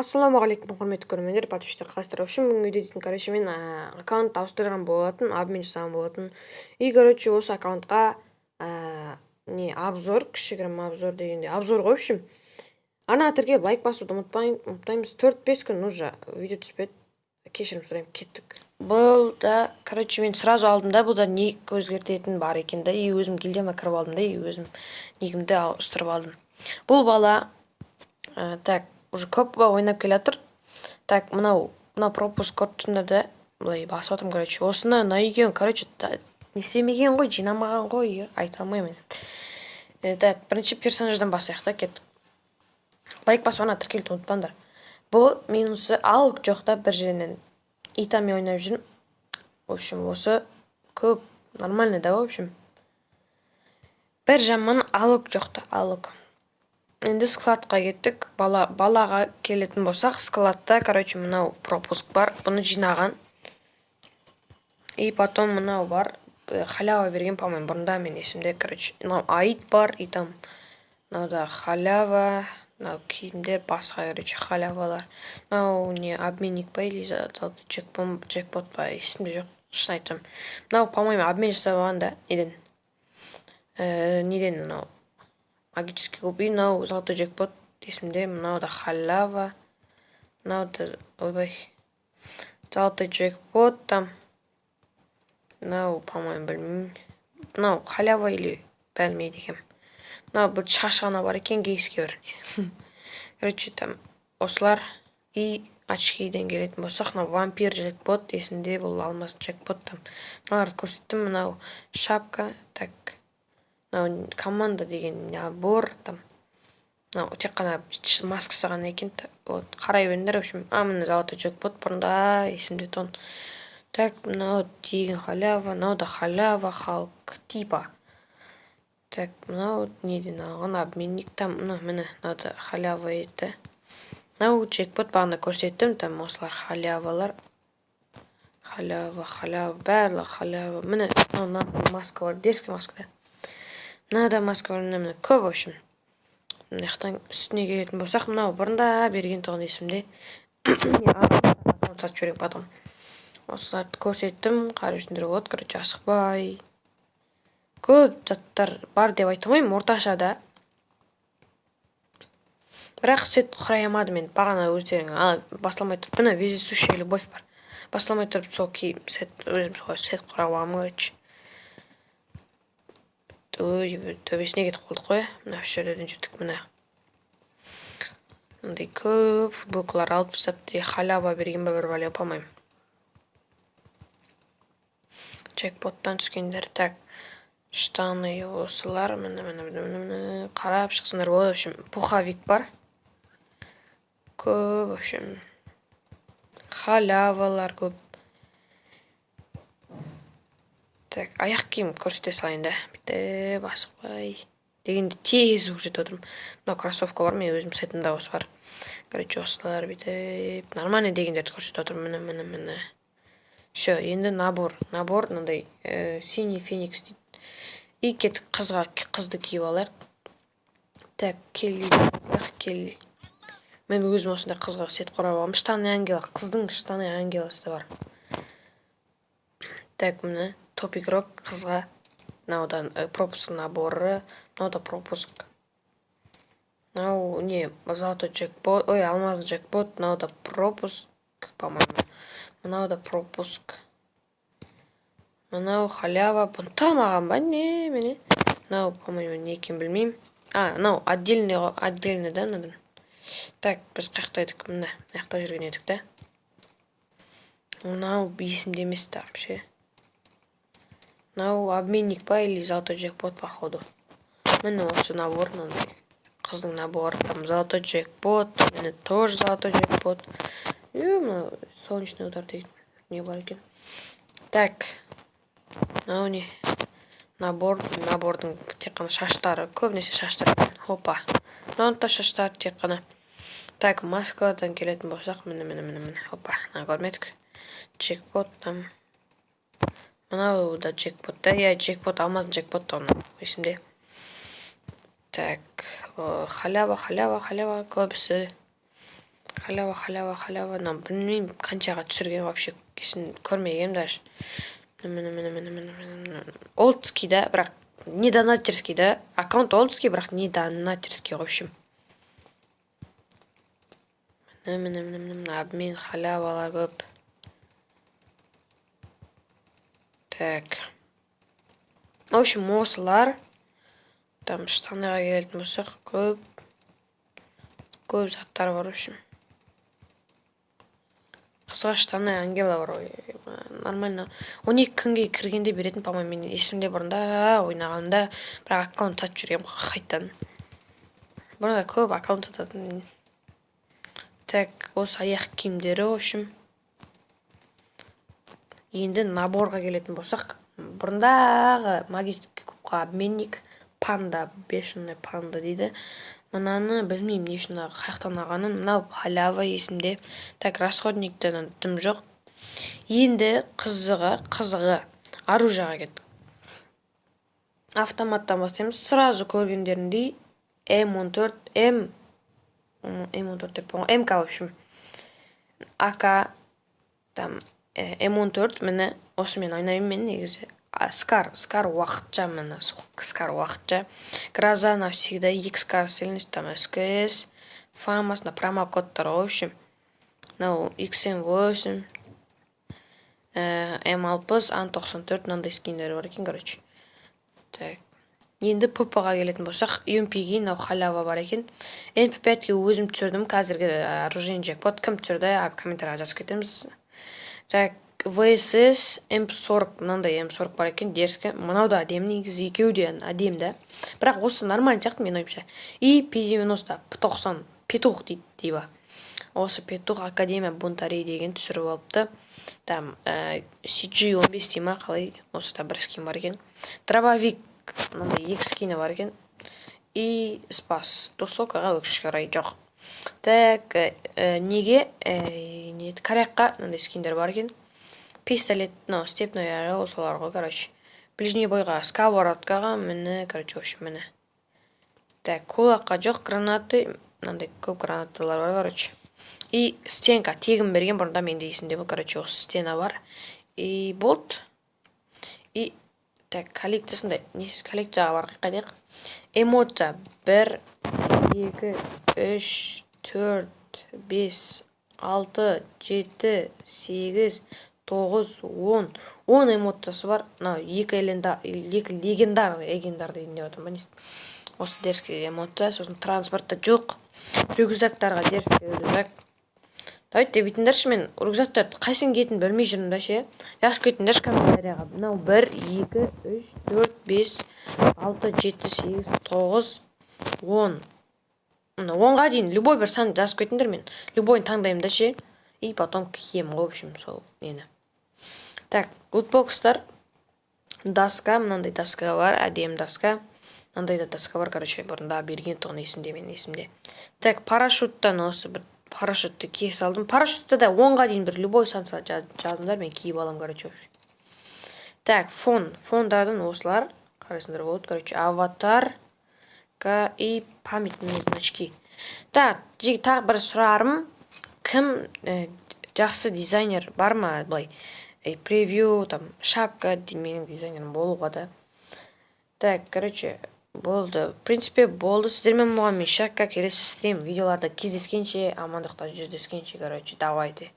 Ассалаумағалейкум, құрметті көрермендер, подписчиктер, қалайсыздар? Бүгінгі видео дейтін, короче, мен аккаунт ауыстырған болатын, обмен жасаған болатын. И, короче, осы аккаунтқа обзор, кішігірім обзор дегенде, обзор ғой, общем. Ана тіркеліп лайк басуды ұмытпаймыз. 4-5 күн уже видео түспеді. Кешірім сұраймын, кеттік. Бұл да, короче, мен сразу алдым да, бұл да не өзгертетін бар екен да, и өзім гильдияма кіріп алдым да, и өзім негімді ауыстырып алдым. Бұл бала, так, уже көп ойнап келатыр. Так, мынау пропуск корт да былай басып отырмын, короче. Осыны үйген, короче, не істемеген ғой, жинамаған ғой, айта алмаймын. Так, бірінші персонаждан басайық та, кеттік. Лайк басып ана тіркелді, ұмытпаңдар. Бұл минусы алып жоқ та, бір жерінен итами ойнап жүрмін. В общем, осы көп нормально да, в общем. Бір жаман алып жоқ та, алып. Енді складқа кеттік. Балаға келетін болсақ, складта, короче, мынау пропуск бар. Бұны жинаған. И потом мынау бар. Халява берген, по-моему, бұрында мен есімде, короче. Мынау айт бар, и там мынау халява, мынау киімдер, басқа, короче, халявалар. Мынау не обменник па, или джекпот па, есімде жоқ, шын айтам. Мынау, по-моему, обмен жасаған да, неден мынау магический куб, и мынау золотой джекпот есімде, мынау да халява, мынау да, ойбай, золотой джекпот там, мынау, по-моему, білмеймін, мынау халява или бәлмейді екем. Мынау бір шашығына бар екен, гейске бір. Короче, там, осылар, и очкиден келетін болсақ, мынау вампир джекпот есімде, бұл алмаз джекпот там. Мыналарды көрсеттім, мынау шапка, так, мынау команда деген набор там. Мынау тек қана маскасы ғана екен. Вот, қарай беріңдер, в общем, мына золотой джекпот бұрында есімде тон. Так, мынау деген халява, мынау да халява, халық типа. Так, мынау неден алған обменник там, мына да халява еді. Мынау джекпот бағана көрсеттім, там осылар халявалар. Халява, барлық халява. Міне, маска бар, детский маска. Мына да маска бар, міне көп, в общем. Мынаяқтан үстіне келетін болсақ, мынау бұрында берген тұғын есімде. Сатып жіберем потом. Осыларды көрсеттім, қарайсыңдар болады, короче, асықпай. Көп заттар бар деп айта алмаймын, орташа да. Бірақ сет құрай алмады мен, бағана өздерің басламай тұрып, міне вездесущая любовь бар. Басламай тұрып сол кейіп өзім сет құрай аламын, короче. Төбесіне кетіп қолдық қой, мына үш жерден жүрдік, міне. Мындай көп футболкалар алып тастапты, халява берген ба бір бәле, опамаймын. Джекпоттан түскендер, так, штаны осылар, міне, қарап шықсындар болады, в общем, пуховик бар. Көп, в общем, халявалар көп. Так, аяқ киім көрсете салайын да, бітті, басықпай. Дегенде тез өкжет отырмын. Мына кроссовка бар, мен өзім сетімда осы бар. Короче, осылар бітіп, нормальный дегендерді көрсете отырмын, міне. Все, енді набор, мынандай синий феникс дейді. И кеттік қызды киіп алайық. Так, келли. Мен өзім осында қызға сет құрап алғам. Штаны ангела, қыздың штаны ангеласы да бар. Так, міне, топ игрок қызға. Мынаудан пропуск наборы, мынау да пропуск. Мынау не, золотой джекпот, ой, алмазный джекпот, мынау да пропуск, по-моему. Мынау да пропуск. Мынау халява, бұны тамаған ба, не, міне. Мынау, по-моему, не екен білмеймін. Мынау отдельный да, мынадан. Так, біз қаяқта едік, міне, маяқта жүрген едік да. Мынау есімде емес та, вообще. Мынау обменник па, или золотой джекпот, походу. Міне осы набор, қыздың наборы, там золотой джекпот, міне тоже золотой джекпот. Мынау солнечный удар дейді, не бар екен. Так, мынау не, набордың тек қана шаштары, көбінесе шаштар. Хопа, мынау да шаштар тек қана. Так, маскаладан келетін болсақ, міне, хопа, көрмедік. Джекпот там. Мынау да джекпот, да, джекпот, алмазын джекпот там, есімде. Так, халява, көбісі. халява. Білмеймін қаншаға түсірген вообще кесін көрмегенмін даже. Олдский да, бірақ не донатерский да. Аккаунт олдский, бірақ не донатерский в общем. Обмен халявалар көп. Так. В общем, осылар. Там штаныға келетін болсақ көп заттар бар в общем. Қызға штаны Ангела бар ғой. Нормально. 12 күнге кіргенде беретін, по-моему, мен есімде бұрында ойнағанда, бірақ аккаунт сатып жүргем қайтан. Бұрында көп аккаунт сататын. Так, осы аяқ киімдері, в общем. Енді наборға келетін болсақ, бұрындағы магический кубқа обменник панда, бешеный панда дейді. Мынаны білмеймін не үшін қаяқтан алғанын. Мынау халява есімде. Так, расходниктен дым жоқ. Енді қызығы оружияға кеттік. Автоматтан бастаймыз. Сразу көргендеріндей М14, М14 деп болған. МК в общем. АК там М14 мені осымен ойнаймын мен негізі. Скар уақытша мені. Скар уақытша. Гроза навсегда, X сильность, там СКС, ФАМАС, на промокодтар в общем. Мынау XM8, М60, Ан94 мынандай скиндері бар екен, короче. Так. Енді ПП-ға келетін болсақ, UMP-ге мынау халява бар екен. MP5-ге өзім түсірдім, қазіргі оружейный джекпот кім түсірді, комментарийға жазып кетеміз. Так, ВСС М40, мынандай М40 бар екен, дерскі. Мынау да әдем негізі, екеуі де әдем да. Бірақ осы нормально сияқты мен ойымша. И P90, P90, петух дейді. Осы петух Академия Бунтарей деген түсіріп алыпты. Там CG15 дейма қалай, осы да бір скин бар екен. Дробовик, мынандай екі скины бар екен. И спас, тосокаға өкшішке орай жоқ. Так, неге, коряққа мынандай скиндер бар екен. Пистолет, степной арал, солар ғой, короче. Ближний бойға, сковородкаға, мені, короче, в общем, мені. Так, кулаққа жоқ, гранаты, мынандай көп гранаталар бар, короче. И стенка, тегін берген, бұрында менде есімде бұл, короче, осы стена бар. И болт. И, так, коллекциясында, несі коллекцияға бар, қайдақ. Эмоция, 1, 2, 3, 4, 5, 6, 7, 8, 9, 10. 10 эмоциясы бар. Екі легендар дейін деп отыр. Осы дерске эмоция, сосын транспортта жоқ. Рюкзактарға дерске рюкзак. Давайте бейтіндерші, мен рюкзактарды қайсын кетін білмей жүрмін да ше. Жазып кетіндерші комментарияға. Мынау 1, 2, 3, 4, 5, 6, 7, 8, 9, 10. 10-ға дейін любой бір сан жазып кетіндер мен. Любойын таңдаймын да ше. И потом кием, в общем, сол нені. Так, лутбокстар. Доска, мынандай доска бар, әдем доска. Мынандай да доска бар, короче, бұрында берген тұғын есімде, мен есімде. Так, парашюттан осы бір парашютты кие салдым. Парашютты да 10-ға дейін бір любой сан жазыңдар, мен киіп алам, короче. Так, фондардың осылар, қарайсыңдар болады, короче, аватар и памятные значки. Так, тағы бір сұрарым, кім жақсы дизайнер бар ма, былай, превью, там, шапка, менің дизайнерім болуға да. Так, короче, болды. В принципе, болды. Сіздермен болған мен шаққа келесі стрим видеоларда кездескенше, амандықта жүздескенше, короче, давайте.